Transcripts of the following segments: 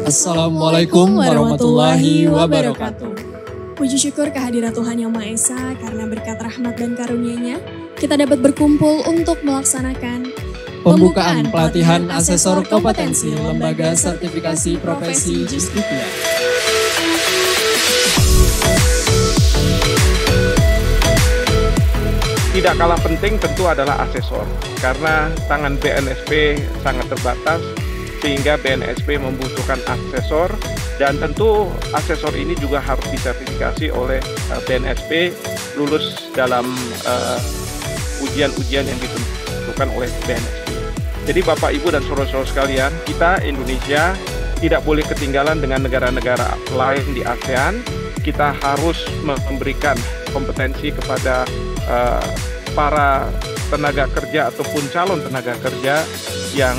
Assalamualaikum warahmatullahi wabarakatuh. Puji syukur kehadirat Tuhan Yang Maha Esa, karena berkat rahmat dan karunia-Nya, kita dapat berkumpul untuk melaksanakan Pembukaan pelatihan asesor kompetensi Lembaga Sertifikasi Profesi Justitia. Tidak kalah penting tentu adalah asesor, karena tangan BNSP sangat terbatas, sehingga BNSP membutuhkan asesor, dan tentu asesor ini juga harus disertifikasi oleh BNSP, lulus dalam ujian-ujian yang ditentukan oleh BNSP. Jadi Bapak, Ibu, dan saudara-saudara sekalian, kita Indonesia tidak boleh ketinggalan dengan negara-negara lain di ASEAN. Kita harus memberikan kompetensi kepada para tenaga kerja ataupun calon tenaga kerja yang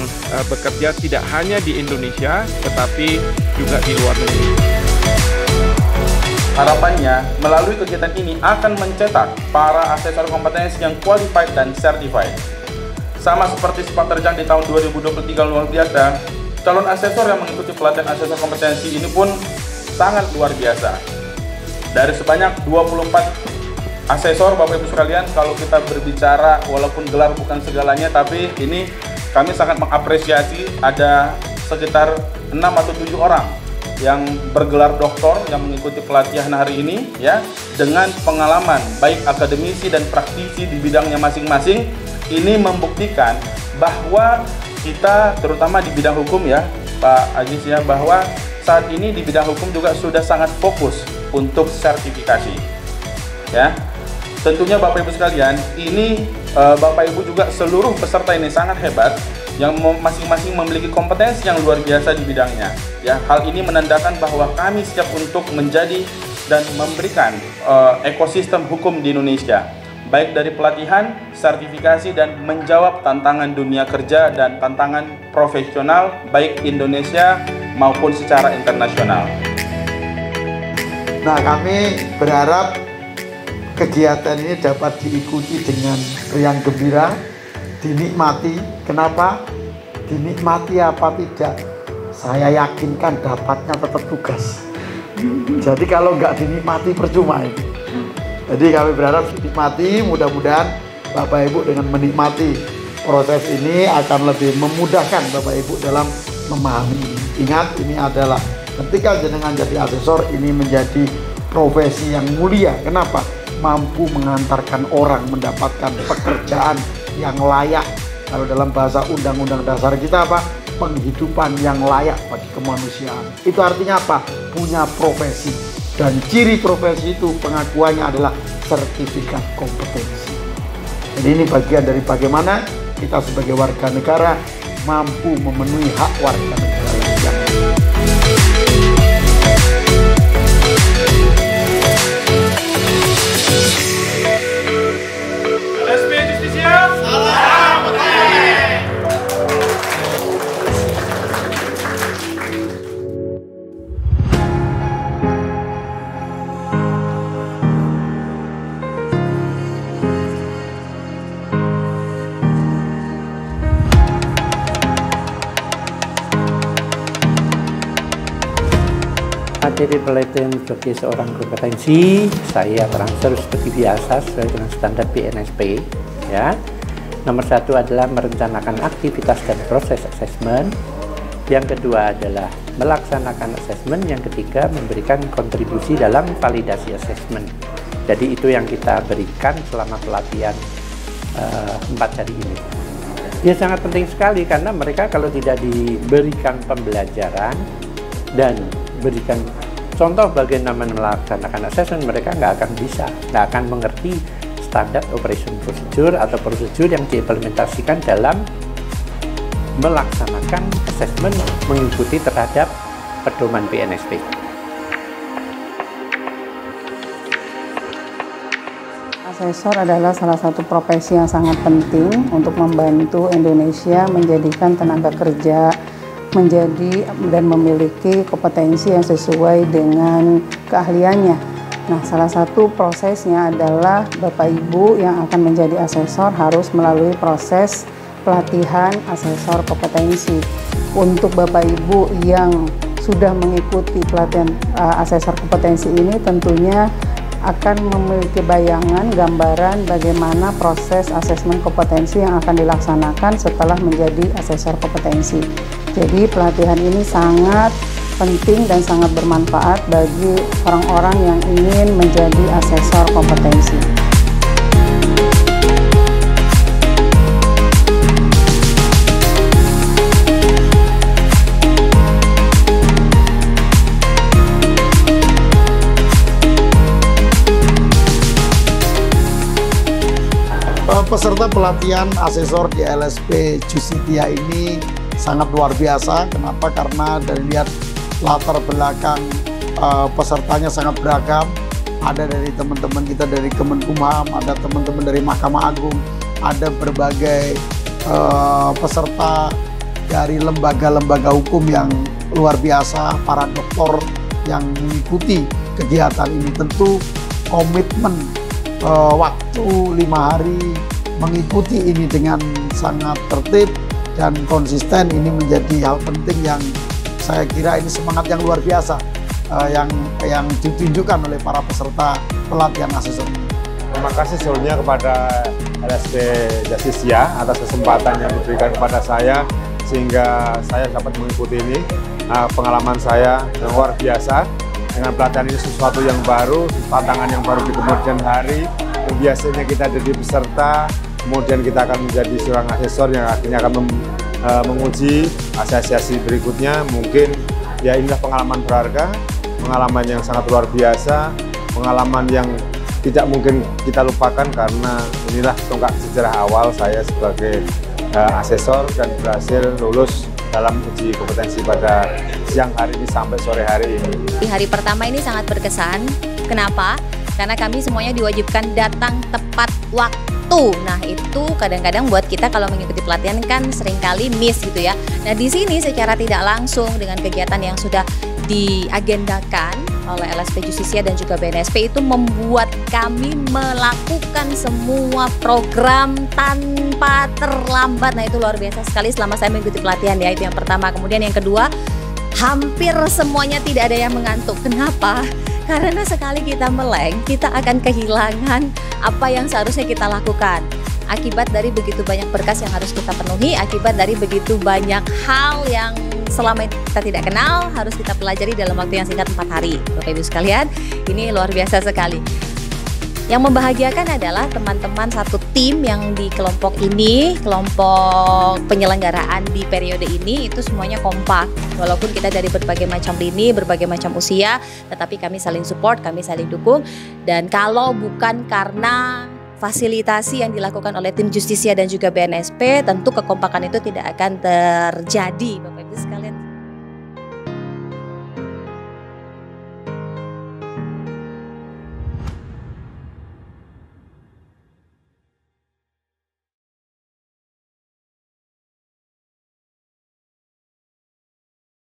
bekerja tidak hanya di Indonesia tetapi juga di luar negeri. Harapannya, melalui kegiatan ini akan mencetak para asesor kompetensi yang qualified dan certified. Sama seperti sempat terjadi di tahun 2023 luar biasa, calon asesor yang mengikuti pelatihan asesor kompetensi ini pun sangat luar biasa. Dari sebanyak 24 asesor, Bapak Ibu sekalian, kalau kita berbicara walaupun gelar bukan segalanya, tapi ini kami sangat mengapresiasi ada sekitar 6 atau 7 orang yang bergelar doktor yang mengikuti pelatihan hari ini ya, dengan pengalaman baik akademisi dan praktisi di bidangnya masing-masing. Ini membuktikan bahwa kita terutama di bidang hukum ya Pak Aziz ya, bahwa saat ini di bidang hukum juga sudah sangat fokus untuk sertifikasi ya. Tentunya Bapak Ibu sekalian, ini Bapak Ibu juga seluruh peserta ini sangat hebat yang masing-masing memiliki kompetensi yang luar biasa di bidangnya. Ya, hal ini menandakan bahwa kami siap untuk menjadi dan memberikan ekosistem hukum di Indonesia, baik dari pelatihan, sertifikasi, dan menjawab tantangan dunia kerja dan tantangan profesional baik Indonesia maupun secara internasional. Nah, kami berharap kegiatan ini dapat diikuti dengan riang gembira, dinikmati. Kenapa? Dinikmati apa tidak? Saya yakinkan dapatnya tetap tugas. Jadi kalau nggak dinikmati percuma itu. Jadi kami berharap dinikmati, mudah-mudahan Bapak Ibu dengan menikmati proses ini akan lebih memudahkan Bapak Ibu dalam memahami ini. Ingat, ini adalah ketika jenengan jadi asesor, ini menjadi profesi yang mulia. Kenapa? Mampu mengantarkan orang mendapatkan pekerjaan yang layak. Kalau dalam bahasa Undang-Undang Dasar kita apa? Penghidupan yang layak bagi kemanusiaan. Itu artinya apa? Punya profesi. Dan ciri profesi itu pengakuannya adalah sertifikat kompetensi. Jadi ini bagian dari bagaimana kita sebagai warga negara mampu memenuhi hak warga negara yang materi pelatihan sebagai seorang kompetensi saya transfer seperti biasa sesuai dengan standar BNSP ya. Nomor 1 adalah merencanakan aktivitas dan proses asesmen. Yang kedua adalah melaksanakan asesmen. Yang ketiga memberikan kontribusi dalam validasi asesmen. Jadi itu yang kita berikan selama pelatihan 4 hari ini. Ya sangat penting sekali karena mereka kalau tidak diberikan pembelajaran dan berikan contoh bagaimana melaksanakan asesmen, mereka nggak akan mengerti standar operation procedure atau prosedur yang diimplementasikan dalam melaksanakan asesmen mengikuti terhadap pedoman BNSP. Asesor adalah salah satu profesi yang sangat penting untuk membantu Indonesia menjadikan tenaga kerja menjadi dan memiliki kompetensi yang sesuai dengan keahliannya. Nah, salah satu prosesnya adalah Bapak Ibu yang akan menjadi asesor harus melalui proses pelatihan asesor kompetensi. Untuk Bapak Ibu yang sudah mengikuti pelatihan asesor kompetensi ini tentunya akan memiliki bayangan, gambaran bagaimana proses asesmen kompetensi yang akan dilaksanakan setelah menjadi asesor kompetensi. Jadi pelatihan ini sangat penting dan sangat bermanfaat bagi orang-orang yang ingin menjadi asesor kompetensi. Peserta pelatihan asesor di LSP Justitia ini sangat luar biasa. Kenapa? Karena dari lihat latar belakang pesertanya sangat beragam. Ada dari teman-teman kita dari Kemenkumham, ada teman-teman dari Mahkamah Agung, ada berbagai peserta dari lembaga-lembaga hukum yang luar biasa, para dokter yang mengikuti kegiatan ini. Tentu komitmen waktu 5 hari mengikuti ini dengan sangat tertib dan konsisten ini menjadi hal penting yang saya kira ini semangat yang luar biasa yang ditunjukkan oleh para peserta pelatihan asesor. Terima kasih sebelumnya kepada LSP Justitia atas kesempatan yang diberikan kepada saya sehingga saya dapat mengikuti ini. Pengalaman saya yang luar biasa. Dengan pelatihan ini sesuatu yang baru, tantangan yang baru di kemudian hari. Biasanya kita jadi peserta, kemudian kita akan menjadi seorang asesor yang akhirnya akan menguji asesiasi berikutnya. Mungkin ya inilah pengalaman berharga, pengalaman yang sangat luar biasa, pengalaman yang tidak mungkin kita lupakan karena inilah tonggak sejarah awal saya sebagai asesor dan berhasil lulus dalam uji kompetensi pada siang hari ini sampai sore hari ini. Di hari pertama ini sangat berkesan. Kenapa? Karena kami semuanya diwajibkan datang tepat waktu. Nah itu kadang-kadang buat kita kalau mengikuti pelatihan kan seringkali miss gitu ya. Nah di sini secara tidak langsung dengan kegiatan yang sudah diagendakan oleh LSP Justitia dan juga BNSP itu membuat kami melakukan semua program tanpa terlambat. Nah itu luar biasa sekali selama saya mengikuti pelatihan ya, itu yang pertama. Kemudian yang kedua, hampir semuanya tidak ada yang mengantuk. Kenapa? Karena sekali kita meleng, kita akan kehilangan apa yang seharusnya kita lakukan. Akibat dari begitu banyak berkas yang harus kita penuhi, akibat dari begitu banyak hal yang selama kita tidak kenal harus kita pelajari dalam waktu yang singkat 4 hari. Bapak Ibu sekalian, ini luar biasa sekali. Yang membahagiakan adalah teman-teman satu tim yang di kelompok ini, kelompok penyelenggaraan di periode ini itu semuanya kompak. Walaupun kita dari berbagai macam lini, berbagai macam usia, tetapi kami saling support, kami saling dukung. Dan kalau bukan karena fasilitasi yang dilakukan oleh tim Justitia dan juga BNSP, tentu kekompakan itu tidak akan terjadi.